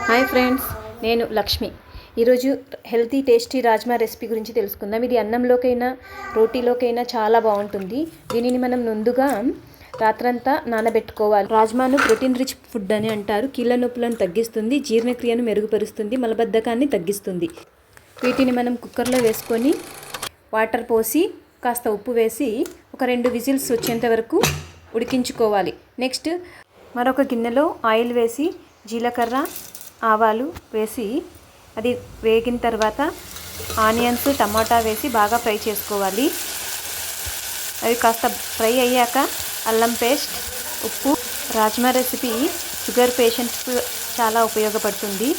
Hi friends, నేను లక్ష్మి. ఈరోజు healthy tasty rajma recipe గురించి తెలుసుకుందాం. ఇది అన్నంలోకైనా రోటీలోకైనా చాలా బాగుంటుంది. దీనిని మనం ముందుగా రాత్రంతా నానబెట్టుకోవాలి. రాజ్మాను ప్రోటీన్ రిచ్ ఫుడ్ అని అంటారు. కీళ్ళ నొప్పులను తగ్గిస్తుంది, జీర్ణక్రియను మెరుగుపరుస్తుంది, మలబద్ధకాన్ని తగ్గిస్తుంది. వీటిని మనం కుక్కర్లో వేసుకొని వాటర్ పోసి కాస్త ఉప్పు వేసి ఒక 2 విజిల్స్ వచ్చేంత వరకు ఉడికించుకోవాలి. నెక్స్ట్ మరొక గిన్నెలో ఆయిల్ వేసి జీలకర్ర ఆవాలు వేసి అది వేగిన తర్వాత ఆనియన్స్ టమాటా వేసి బాగా ఫ్రై చేసుకోవాలి. అవి కాస్త ఫ్రై అయ్యాక అల్లం పేస్ట్, ఉప్పు. రాజ్మా రెసిపీ షుగర్ పేషెంట్స్కి చాలా ఉపయోగపడుతుంది.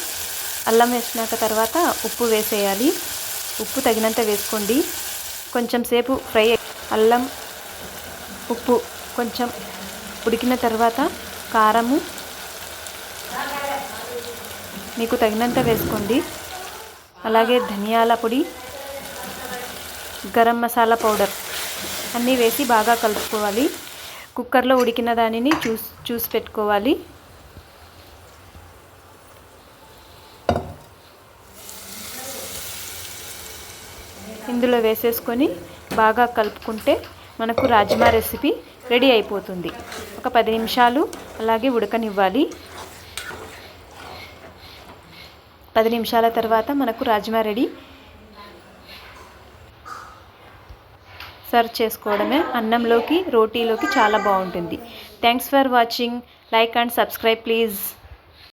అల్లం వేసినాక తర్వాత ఉప్పు వేసేయాలి. ఉప్పు తగినంత వేసుకోండి. కొంచెం సేపు ఫ్రై అల్లం ఉప్పు కొంచెం ఉడికిన తర్వాత కారము మీకు తగినంత వేసుకోండి. అలాగే ధనియాల పొడి, గరం మసాలా పౌడర్ అన్నీ వేసి బాగా కలుపుకోవాలి. కుక్కర్లో ఉడికిన దానిని చూసి పెట్టుకోవాలి. ఇందులో వేసేసుకొని బాగా కలుపుకుంటే మనకు రాజ్మా రెసిపీ రెడీ అయిపోతుంది. ఒక 10 నిమిషాలు అలాగే ఉడకనివ్వాలి. 10 నిమిషాల తర్వాత మనకు రాజ్మా రెడీ. సర్వ్ చేసుకోవడమే. అన్నంలోకి రోటీలోకి చాలా బాగుంటుంది. Thanks for watching. Like and subscribe please.